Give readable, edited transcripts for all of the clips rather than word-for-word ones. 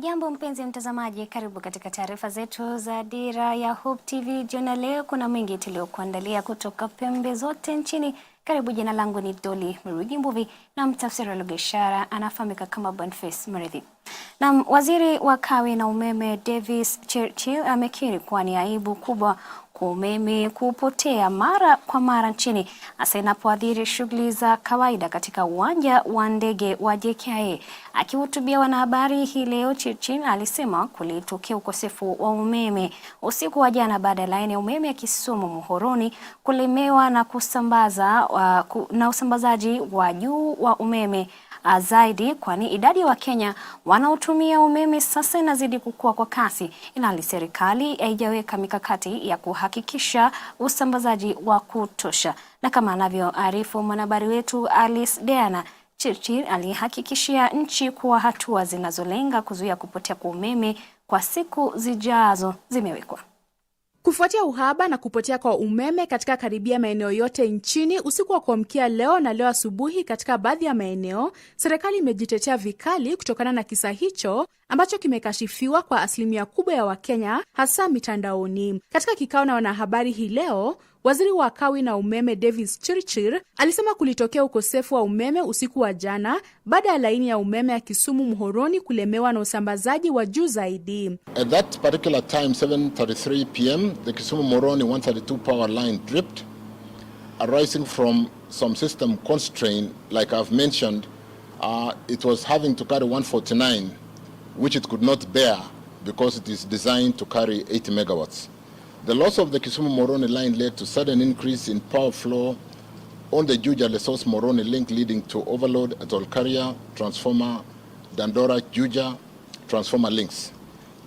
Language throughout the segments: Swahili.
Hujambo mpenzi mtazamaji, karibu katika taarifa zetu za Dira ya Hope TV. Jioni leo kuna mengi tuliokuandalia kutoka pembe zote nchini. Karibu, jina langu ni Dolly Mwirigi na mtafsiri wa lugha ishara anafahamika kama Boniface Mwirigi. Na waziri wa kawi na umeme Davis Churchill amekiri kuwa ni aibu kubwa kwa umeme kupotea mara kwa mara nchini, hasa inapoathiri shughuli za kawaida katika uwanja wa ndege wa JKIA. Akihutubia wanahabari hii leo, Churchill alisema kulitokea ukosefu wa umeme usiku wa jana baada ya laini ya umeme ya Kisumu Muhoroni kulemewa na usambazaji wa juu wa umeme zaidi, kwani idadi ya Wakenya wanaotumia umeme sasa inazidi kukua kwa kasi, ilhali serikali haijaweka mikakati ya kuhakikisha usambazaji wa kutosha. Na kama anavyoarifu mwanahabari wetu Alice Deana, Churchill alihakikishia nchi kuwa hatua zinazolenga kuzuia kupotea kwa umeme kwa siku zijazo zimewekwa. Kufuatia uhaba na kupotea kwa umeme katika karibia maeneo yote nchini usiku wa kuamkia leo na leo asubuhi katika baadhi ya maeneo, serikali imejitetea vikali kutokana na kisa hicho ambacho kimekashifiwa kwa asilimia kubwa ya Wakenya hasa mitandaoni. Katika kikao na wanahabari hii leo, waziri wa kawi na umeme Davis Churchill alisema kulitokea ukosefu wa umeme usiku wa jana baada ya laini ya umeme ya Kisumu Muhoroni kulemewa na usambazaji wa juu zaidi. At that particular time, 7:33 p.m., the Kisumu Muhoroni 132 power line tripped, arising from some system constraint. Like I've mentioned, it was having to carry 149, which it could not bear because it is designed to carry 80 megawatts. The loss of the Kisumu Muhoroni line led to sudden increase in power flow on the Juja-Lesos Muhoroni link, leading to overload at Olkaria, transformer, Dandora, Juja, transformer links.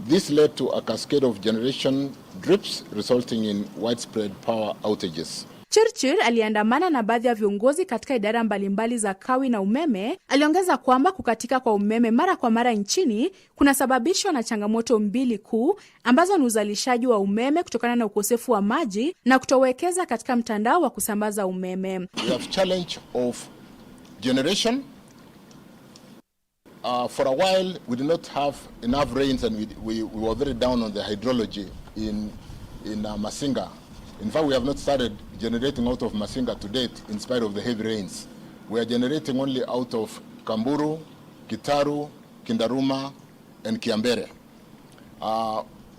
This led to a cascade of generation drips, resulting in widespread power outages. Churchill aliandamana na baadhi ya viongozi katika idara mbalimbali za kawi na umeme. Aliongeza kwamba kukatika kwa umeme mara kwa mara nchini kunasababishwa na changamoto mbili kuu ambazo ni uzalishaji wa umeme kutokana na ukosefu wa maji na kutowekeza katika mtandao wa kusambaza umeme. We have challenge of generation. For a while we did not have enough rains and we were very down on the hydrology in Masinga. In fact, we have not started generating out of Masinga to date in spite of the heavy rains. We are generating only out of Kamburu, Kitaru, Kindaruma, and Kiambere.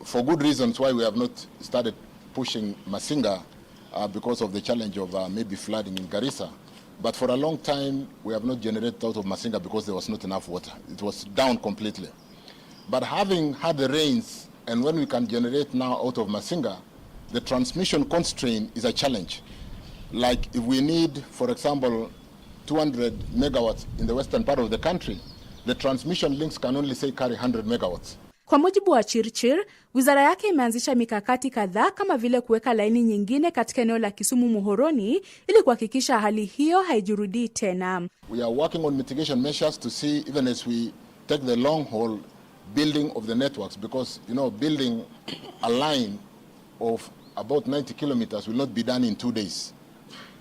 For good reasons why we have not started pushing Masinga, because of the challenge of maybe flooding in Garissa. But for a long time, we have not generated out of Masinga because there was not enough water. It was down completely. But having had the rains, and when we can generate now out of Masinga, the transmission constraint is a challenge. Like if we need, for example, 200 megawatts in the western part of the country, the transmission links can only say carry 100 megawatts. Kwa mujibu wa Churchill, wizara yake imeanzisha mikakati kadhaa kama vile kuweka laini nyingine katika eneo la Kisumu Muhoroni ili kuhakikisha hali hiyo haijirudii tena. We are working on mitigation measures to see, even as we take the long haul building of the networks, because building a line of about 90 kilometers will not be done in 2 days.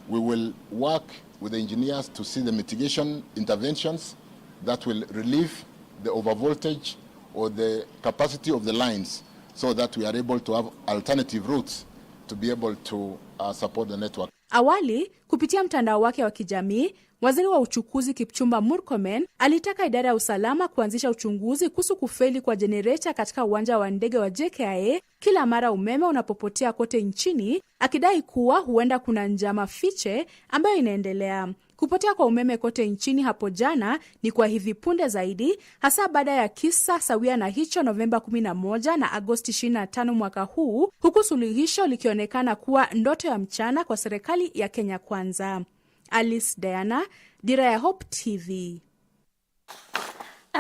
We will work with the engineers to see the mitigation interventions that will relieve the overvoltage or the capacity of the lines so that we are able to have alternative routes to be able to support the network. Awali, kupitia mtandao wake wa kijamii, waziri wa uchukuzi Kipchumba Murkomen alitaka idara ya usalama kuanzisha uchunguzi kuhusu kufeli kwa jenereta katika uwanja wa ndege wa JKIA kila mara umeme unapopotea kote nchini, akidai kuwa huenda kuna njama fiche ambayo inaendelea. Kupotea kwa umeme kote nchini hapo jana ni kwa hivi punde zaidi, hasa baada ya kisa sawia na hicho Novemba 11 na Agosti 25 mwaka huu, huku suluhisho likionekana kuwa ndoto ya mchana kwa serikali ya Kenya Kwanza. Alice Deana, Dira ya Hope TV.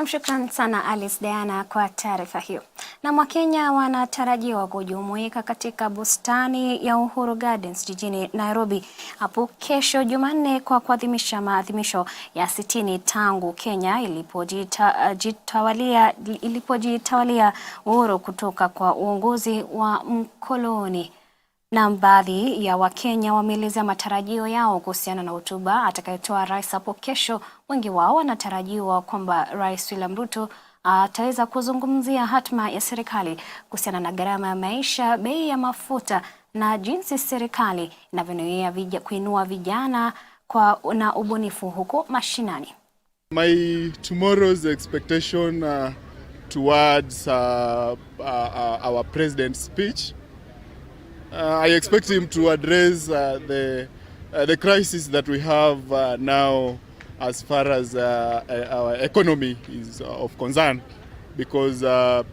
Shukran sana Alice Deana kwa taarifa hiyo. Na Wakenya wanatarajiwa kujumuika katika bustani ya Uhuru Gardens jijini Nairobi hapo kesho Jumanne kwa kuadhimisha maadhimisho ya 60 tangu Kenya ilipojitawalia uhuru kutoka kwa uongozi wa mkoloni. Na baadhi ya Wakenya wameelezea matarajio yao kuhusiana na hotuba atakayotoa rais hapo kesho. Wengi wao wanatarajiwa kwamba Rais William Ruto ataweza kuzungumzia hatma ya serikali kuhusiana na gharama ya maisha, bei ya mafuta na jinsi serikali inavyonuia kuinua vijana na ubunifu huko mashinani. My tomorrow's expectation towards our president's speech, I expect him to address the crisis that we have now as far as our economy is of concern, because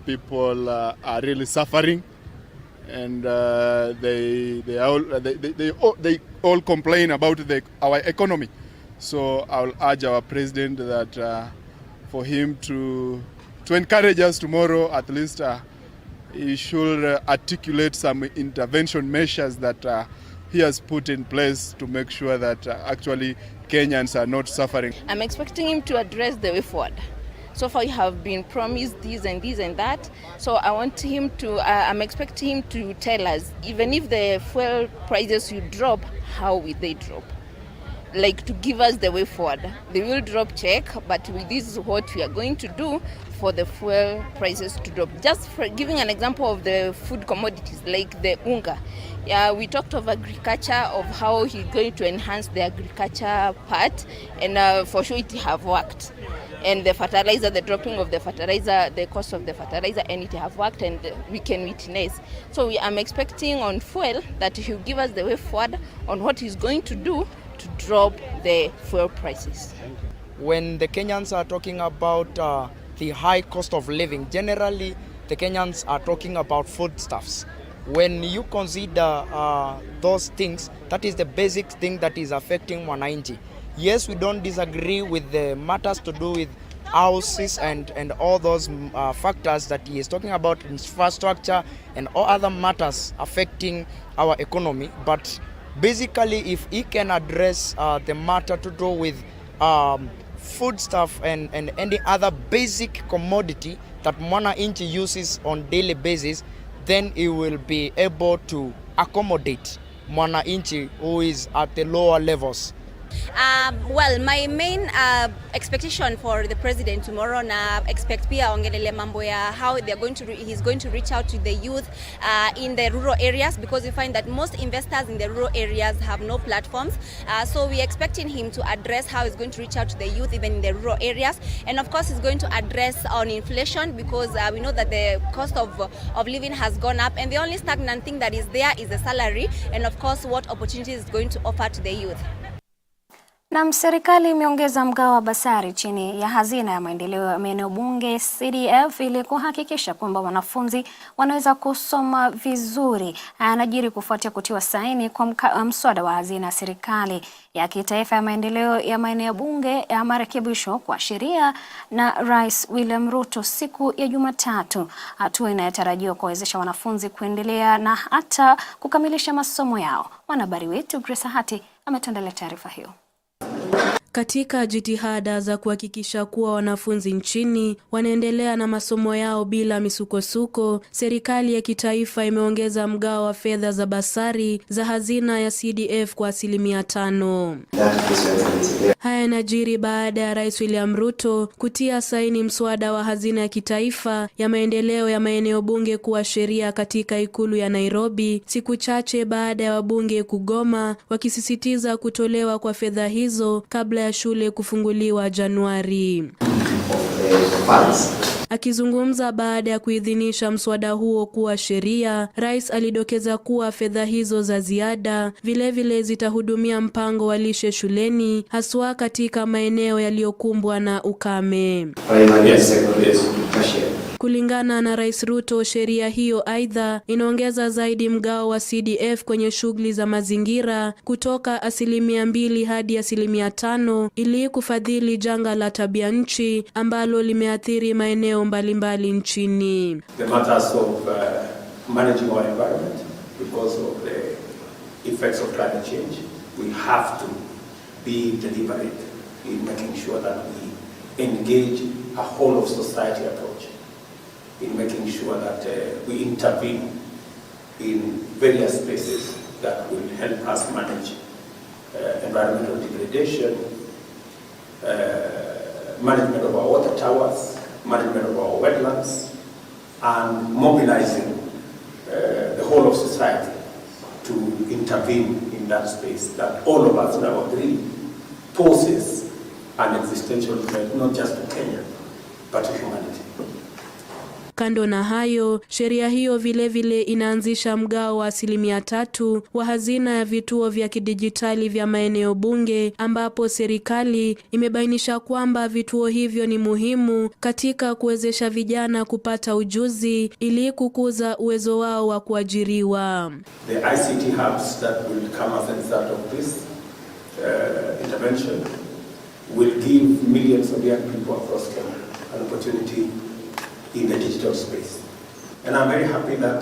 people are really suffering, and they all complain about our economy. So I'll urge our president that for him to encourage us tomorrow, at least he should articulate some intervention measures that he has put in place to make sure that actually Kenyans are not suffering. I'm expecting him to address the way forward. So far, you have been promised this and this and that. So I want him to, I'm expecting him to tell us, even if the fuel prices will drop, how will they drop? Like, to give us the way forward. They will drop check, but this is what we are going to do for the fuel prices to drop. Just for giving an example of the food commodities, like the unga. Yeah, we talked of agriculture, of how he's going to enhance the agriculture part, and for sure it have worked. And the fertilizer, the dropping of the fertilizer, the cost of the fertilizer, and it have worked, and we can witness. So I'm expecting on fuel that he'll give us the way forward on what he's going to do to drop the fuel prices. When the Kenyans are talking about the high cost of living, generally the Kenyans are talking about foodstuffs. When you consider those things, that is the basic thing that is affecting Wananchi. Yes, we don't disagree with the matters to do with houses and all those factors that he is talking about, infrastructure and all other matters affecting our economy. But basically, if he can address the matter to do with foodstuff and any other basic commodity that Mwananchi uses on daily basis, then he will be able to accommodate Mwananchi who is at the lower levels. Well, my main expectation for the president tomorrow, na expect pia ongelele mambo ya how he's going to reach out to the youth in the rural areas, because we find that most investors in the rural areas have no platforms. So we're expecting him to address how he's going to reach out to the youth even in the rural areas, and of course he's going to address on inflation, because we know that the cost of living has gone up, and the only stagnant thing that is there is the salary, and of course what opportunities is going to offer to the youth. Na serikali imeongeza mgao wa basari chini ya hazina ya maendeleo ya maeneo bunge CDF ili kuhakikisha kwamba wanafunzi wanaweza kusoma vizuri. Anajiri kufuatia kutiwa saini kwa mswada wa hazina ya serikali ya kitaifa ya maendeleo ya maeneo bunge ya marekebisho kwa sheria na Rais William Ruto siku ya Jumatatu. Hatua inayotarajiwa kuwezesha wanafunzi kuendelea na hata kukamilisha masomo yao. Mwanahabari wetu Grace Hati ametuandalia taarifa hiyo. Katika jitihada za kuhakikisha kuwa wanafunzi nchini wanaendelea na masomo yao bila misukosuko, serikali ya kitaifa imeongeza mgao wa fedha za basari za hazina ya CDF kwa 5%. Haya yanajiri baada ya Rais William Ruto kutia saini mswada wa hazina ya kitaifa ya maendeleo ya maeneo bunge kuwa sheria katika ikulu ya Nairobi, siku chache baada ya wabunge kugoma wakisisitiza kutolewa kwa fedha hizo kabla ya shule kufunguliwa Januari. Akizungumza baada ya kuidhinisha mswada huo kuwa sheria, Rais alidokeza kuwa fedha hizo za ziada vilevile zitahudumia mpango wa lishe shuleni, haswa katika maeneo yaliyokumbwa na ukame. Kulingana na Rais Ruto, sheria hiyo aidha inaongeza zaidi mgao wa CDF kwenye shughuli za mazingira kutoka 2% hadi 5% ili kufadhili janga la tabia nchi ambalo limeathiri maeneo mbalimbali nchini. The matters of managing our environment because of the effects of climate change, we have to be deliberate in making sure that we engage a whole of society approach, in making sure that we intervene in various spaces that will help us manage environmental degradation, management of our water towers, management of our wetlands, and mobilizing the whole of society to intervene in that space that all of us now agree poses an existential threat, not just to Kenya, but to humanity. Kando na hayo, sheria hiyo vile inaanzisha mgao wa 3% wa hazina ya vituo vya kidijitali vya maeneo bunge, ambapo serikali imebainisha kwamba vituo hivyo ni muhimu katika kuwezesha vijana kupata ujuzi ili kukuza uwezo wao wa kuajiriwa. The ICT hubs that will come as a result of this intervention will give millions of young people across Kenya an opportunity in the digital space. And I'm very happy that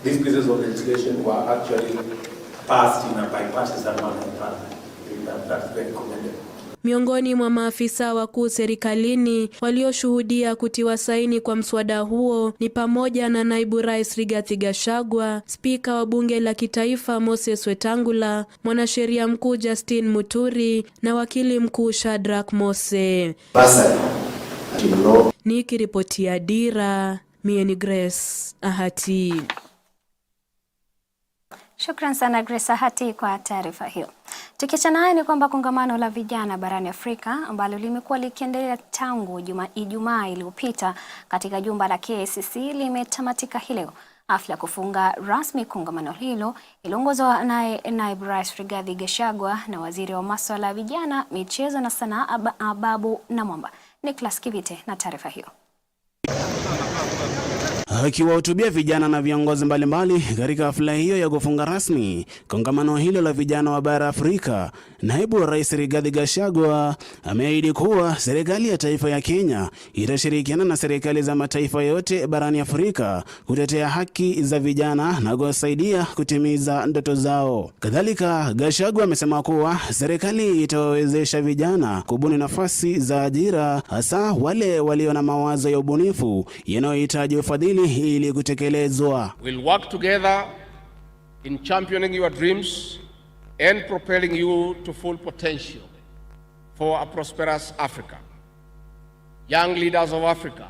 these pieces of legislation were actually passed in a bipartisan manner in Parliament. I think that's very commendable. Miongoni mwa maafisa wakuu serikalini walioshuhudia kutiwa saini kwa mswada huo ni pamoja na naibu rais Rigathi Gachagua, spika wa bunge la kitaifa Moses Wetangula, mwanasheria mkuu Justin Muturi na wakili mkuu Shadrack Mose. Nikiripotia Dira, mie ni Grace Ahati. Shukran sana Grace Ahati kwa taarifa hiyo. Tukiachana nayo ni kwamba kongamano la vijana barani Afrika ambalo limekuwa likiendelea tangu Ijumaa iliyopita katika jumba la KICC limetamatika hii leo. Hafla kufunga rasmi kongamano hilo iliongozwa naye naibu rais Rigathi Gachagua na waziri wa masuala ya vijana, michezo na sanaa Ababu Namwamba. Nicholas Kivite na taarifa hiyo. Akiwahutubia vijana na viongozi mbalimbali katika hafla hiyo ya kufunga rasmi kongamano hilo la vijana wa bara Afrika, naibu wa rais Rigathi Gachagua ameahidi kuwa serikali ya taifa ya Kenya itashirikiana na serikali za mataifa yote barani Afrika kutetea haki za vijana na kusaidia kutimiza ndoto zao. Kadhalika, Gachagua amesema kuwa serikali itawawezesha vijana kubuni nafasi za ajira, hasa wale walio na mawazo ya ubunifu yanayohitaji ufadhili ili kutekelezwa. We'll work together in championing your dreams and propelling you to full potential for a prosperous Africa. Young leaders of Africa,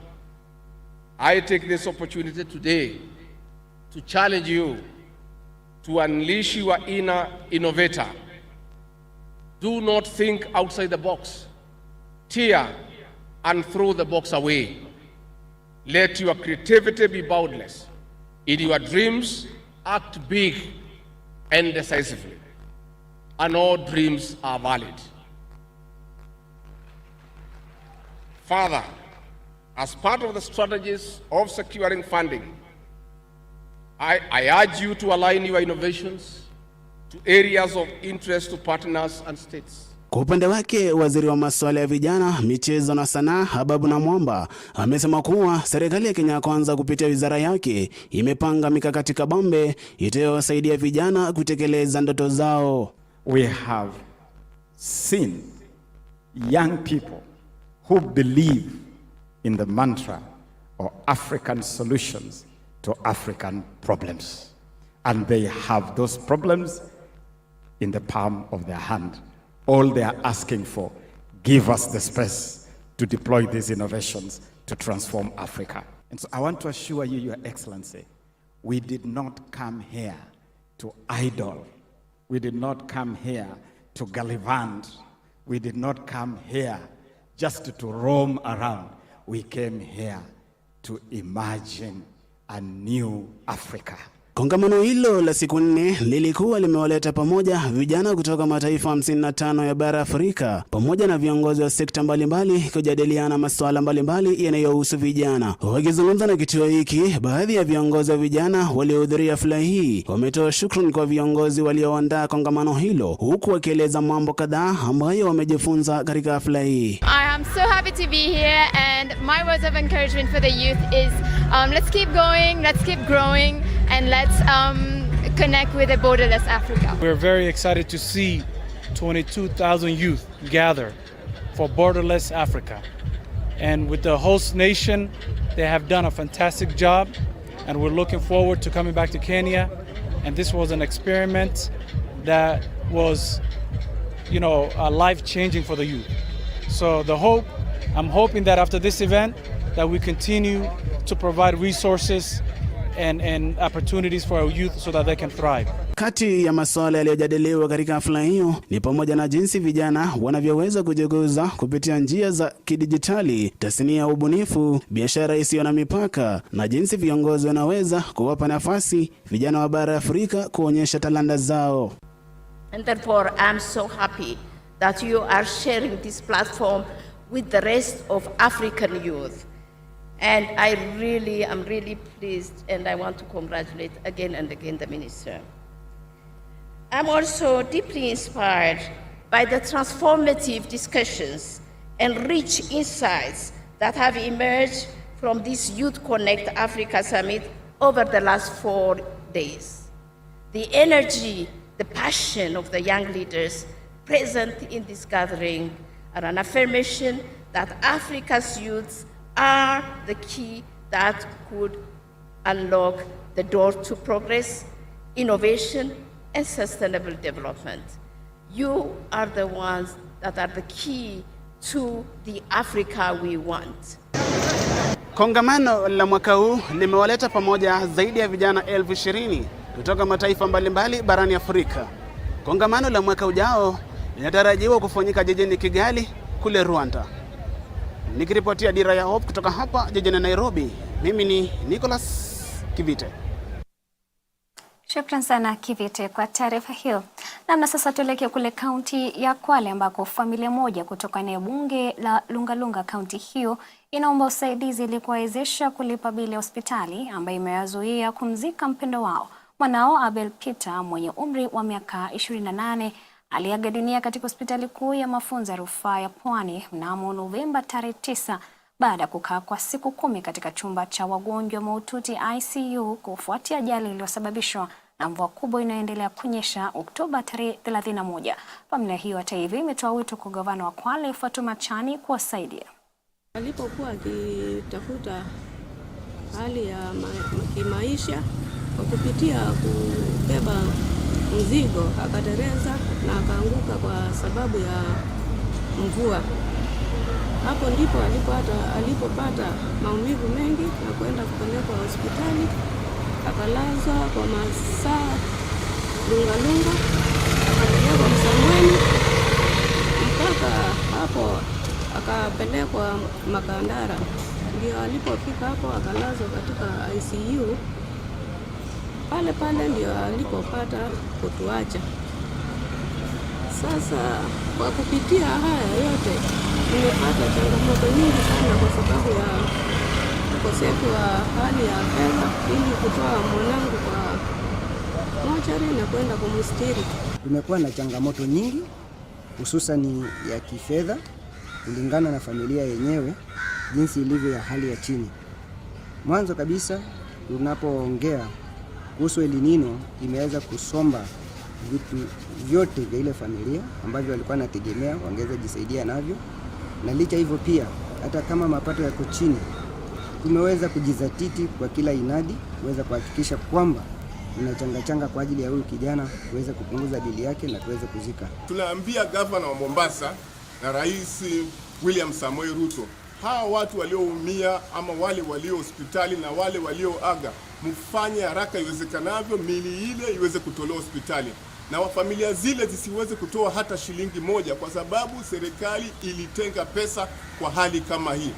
I take this opportunity today to challenge you to unleash your inner innovator. Do not think outside the box. Tear and throw the box away. Let your creativity be boundless. In your dreams, act big and decisively. And all dreams are valid. Further, as part of the strategies of securing funding, I urge you to align your innovations to areas of interest to partners and states. Kwa upande wake, waziri wa masuala ya vijana, michezo na sanaa Ababu Namwamba amesema kuwa serikali ya Kenya Kwanza kupitia wizara yake imepanga mikakati kabambe itayowasaidia vijana kutekeleza ndoto zao. We have seen young people who believe in the mantra of African solutions to African problems, and they have those problems in the palm of their hand. All they are asking for, give us the space to deploy these innovations to transform Africa. And so I want to assure you, Your Excellency, we did not come here to idle. We did not come here to gallivant. We did not come here just to roam around. We came here to imagine a new Africa. Kongamano hilo la siku 4 lilikuwa limewaleta pamoja vijana kutoka mataifa 55 ya bara Afrika pamoja na viongozi wa sekta mbalimbali kujadiliana masuala mbalimbali yanayohusu vijana. Wakizungumza na kituo hiki, baadhi ya viongozi wa vijana waliohudhuria hafla hii wametoa shukrani kwa viongozi walioandaa kongamano hilo, huku wakieleza mambo kadhaa ambayo wamejifunza katika hafla hii. I am so happy to be here, and my words of encouragement for the youth is let's keep going, let's keep growing, and let's connect with a borderless Africa. We're very excited to see 22,000 youth gather for borderless Africa. And with the host nation, they have done a fantastic job, and we're looking forward to coming back to Kenya. And this was an experiment that was, life-changing for the youth. So the hope I'm hoping that after this event that we continue to provide resources and opportunities for our youth so that they can thrive. Kati ya masuala yaliyojadiliwa katika hafla hiyo ni pamoja na jinsi vijana wanavyoweza kujikuza kupitia njia za kidijitali, tasnia ya ubunifu, biashara isiyo na mipaka na jinsi viongozi wanaweza kuwapa nafasi vijana wa bara Afrika kuonyesha talanta zao. And therefore I'm so happy that you are sharing this platform with the rest of African youth. And I'm really pleased, and I want to congratulate again and again the minister. I'm also deeply inspired by the transformative discussions and rich insights that have emerged from this Youth Connect Africa Summit over the last 4 days. The energy, the passion of the young leaders present in this gathering are an affirmation that Africa's youths are the key that could unlock the door to progress, innovation, and sustainable development. You are the ones that are the key to the Africa we want. Kongamano la mwaka huu limewaleta pamoja zaidi ya vijana 20,000 kutoka mataifa mbalimbali barani Afrika. Kongamano la mwaka ujao linatarajiwa kufanyika jijini Kigali kule Rwanda. Nikiripotia Dira ya Hope kutoka hapa jijini Nairobi, mimi ni Nicholas Kivite. Shukran sana Kivite kwa taarifa hiyo. Na sasa tuelekee kule kaunti ya Kwale ambako familia moja kutoka eneo bunge la Lungalunga kaunti hiyo inaomba usaidizi ili kuwawezesha kulipa bili ya hospitali ambayo imewazuia kumzika mpendo wao. Mwanao Abel Peter mwenye umri wa miaka 28 aliaga dunia katika hospitali kuu ya mafunzo ya rufaa ya Pwani mnamo Novemba tarehe 9 baada ya kukaa kwa siku 10 katika chumba cha wagonjwa mahututi ICU kufuatia ajali iliyosababishwa na mvua kubwa inayoendelea kunyesha Oktoba tarehe 31. Familia hiyo hata hivyo imetoa wito kwa gavana wa Kwale Fatuma Chani kuwasaidia. Alipokuwa akitafuta hali ya kimaisha kwa kupitia kubeba mzigo akatereza na akaanguka kwa sababu ya mvua. Hapo ndipo alipopata maumivu mengi na kwenda kupelekwa hospitali, akalazwa kwa masaa Lungalunga, akapelekwa Msangweni mpaka hapo akapelekwa Makandara. Ndio alipofika hapo akalazwa katika ICU. Pale ndio alipopata kutuacha. Sasa kwa kupitia haya yote nimepata changamoto nyingi sana kwa sababu ya ukosefu wa hali ya fedha ili kutoa mwanangu kwa mochari na kwenda kumstiri. Tumekuwa na changamoto nyingi hususan ya kifedha kulingana na familia yenyewe jinsi ilivyo ya hali ya chini. Mwanzo kabisa tunapoongea kuhusu El Nino imeweza kusomba vitu vyote vya ile familia ambavyo walikuwa wanategemea wangeweza jisaidia navyo, na licha hivyo pia hata kama mapato yako chini tumeweza kujizatiti kwa kila inadi kuweza kuhakikisha kwamba tunachanga kwa ajili ya huyu kijana kuweza kupunguza bili yake na kuweza kuzika. Tunaambia gavana wa Mombasa na Rais William Samoei Ruto, hawa watu walioumia ama wale walio hospitali na wale walioaga, mfanye haraka iwezekanavyo mili ile iweze kutolewa hospitali, na familia zile zisiweze kutoa hata shilingi moja kwa sababu serikali ilitenga pesa kwa hali kama hii.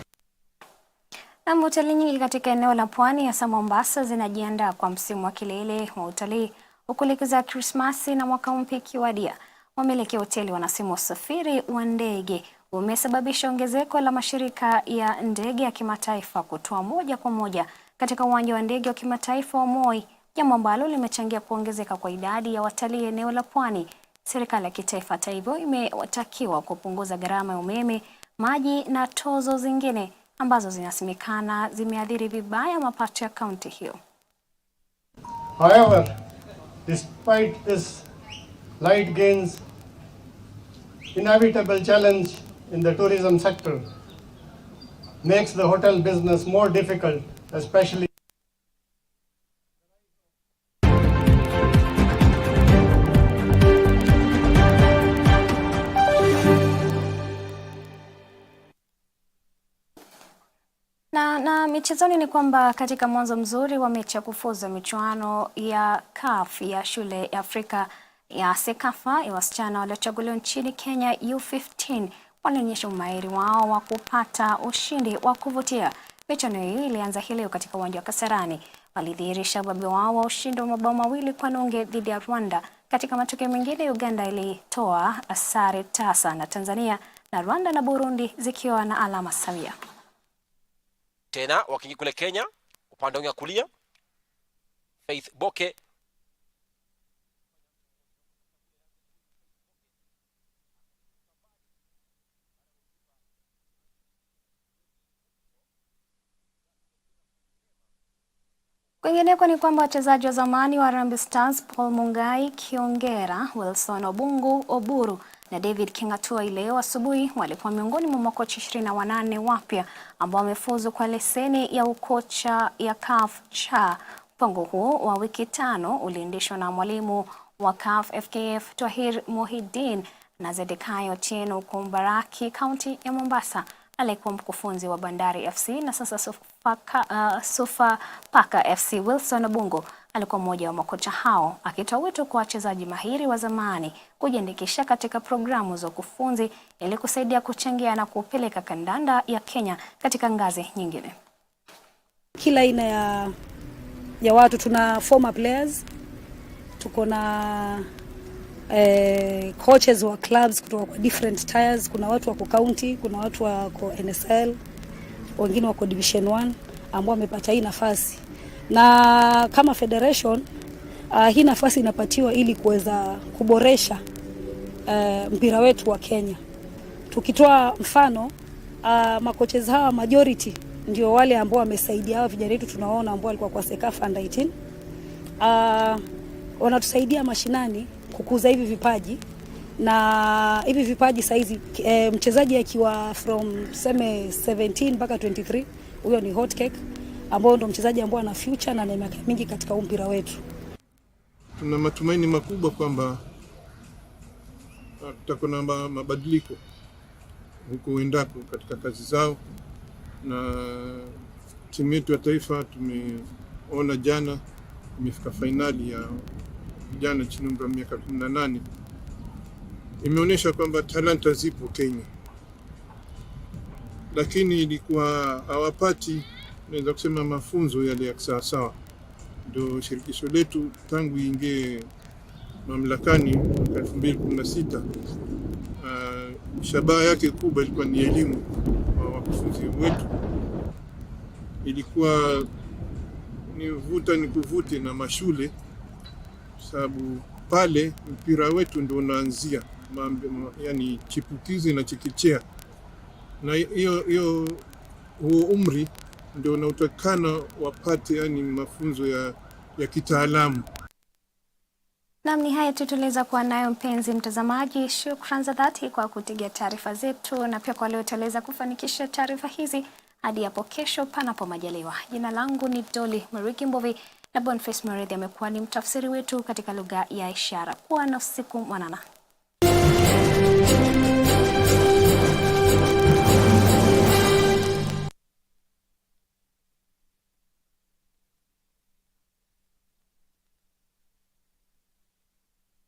Na hoteli nyingi katika eneo la Pwani hasa Mombasa zinajiandaa kwa msimu wa kilele wa utalii huku likizo za Krismasi na mwaka mpya ikiwadia. Wamiliki hoteli wanasema usafiri wa ndege umesababisha ongezeko la mashirika ya ndege ya kimataifa kutoa moja kwa moja katika uwanja wa ndege wa kimataifa wa Moi, jambo ambalo limechangia kuongezeka kwa idadi ya watalii eneo la Pwani. Serikali ya kitaifa hata hivyo imewatakiwa kupunguza gharama ya umeme, maji na tozo zingine ambazo zinasemekana zimeathiri vibaya mapato ya kaunti hiyo. However, despite this light gains, inevitable challenge in the tourism sector makes the hotel business more difficult, especially michezoni ni kwamba katika mwanzo mzuri wa mechi ya kufuzu michuano ya CAF ya shule ya Afrika ya Sekafa ya wasichana waliochaguliwa nchini Kenya U15 walionyesha umahiri wao wa kupata ushindi wa kuvutia. Michuano hii ilianza hii leo katika uwanja wa Kasarani. Walidhihirisha ubabe wao wa ushindi wa mabao 2-0 dhidi ya Rwanda. Katika matokeo mengine, Uganda ilitoa sare tasa na Tanzania, na Rwanda na Burundi zikiwa na alama sawia. Tena wakiingia kule Kenya, upande wa kulia Faith Boke Kwingineko ni kwamba wachezaji wa zamani wa Harambee Stars Paul Mungai Kiongera, Wilson Obungu Oburu na David Kingatua leo asubuhi walikuwa miongoni mwa makocha 28 wapya ambao wamefuzu kwa leseni ya ukocha ya CAF cha. Mpango huo wa wiki 5 uliendeshwa na mwalimu wa CAF FKF Twahir Mohidin na Zedekayo Tieno Kumbaraki kaunti ya Mombasa, aliyekuwa mkufunzi wa Bandari FC na sasa Sofapaka FC. Wilson Obungu alikuwa mmoja wa makocha hao, akitoa wito kwa wachezaji mahiri wa zamani kujiandikisha katika programu za ukufunzi ili kusaidia kuchangia na kupeleka kandanda ya Kenya katika ngazi nyingine. Kila aina ya watu, tuna former players, tuko na coaches wa clubs kutoka kwa different tiers. Kuna watu wako county, kuna watu wako NSL, wengine wako division 1 ambao wamepata hii nafasi. Na kama federation hii nafasi inapatiwa ili kuweza kuboresha mpira wetu wa Kenya. Tukitoa mfano, makoches hawa majority ndio wale ambao wamesaidia hawa vijana wetu tunaona ambao walikuwa kwa Sekafa under 18. Wanatusaidia mashinani kukuza hivi vipaji, na hivi vipaji saizi mchezaji akiwa from seme 17 mpaka 23, huyo ni hot cake, ambao ndo mchezaji ambao ana future na ana miaka mingi katika mpira wetu. Tuna matumaini makubwa kwamba tutakuwa na mabadiliko huko uendako katika kazi zao, na timu yetu ya taifa tumeona jana imefika fainali ya vijana chini umri wa miaka 18. Imeonyesha kwamba talanta zipo Kenya, lakini ilikuwa hawapati, naweza kusema, mafunzo yale ya sawa. Ndio shirikisho letu tangu ingie mamlakani mwaka 2016, shabaha yake kubwa ilikuwa ni elimu wa wakufunzi wetu. Ilikuwa ni vuta ni kuvute na mashule, sababu pale mpira wetu ndio unaanzia, yani chipukizi na chekechea, na hiyo huo umri ndio unaotakana wapate yani mafunzo ya kitaalamu. Naam, ni haya tutuliza kuwa nayo mpenzi mtazamaji. Shukrani za dhati kwa kutegea taarifa zetu na pia kwa leo tuweza kufanikisha taarifa hizi hadi hapo kesho panapo majaliwa. Jina langu ni Dolly Mwirigi na Boniface Murithi amekuwa ni mtafsiri wetu katika lugha ya ishara. Kuwa na usiku mwanana.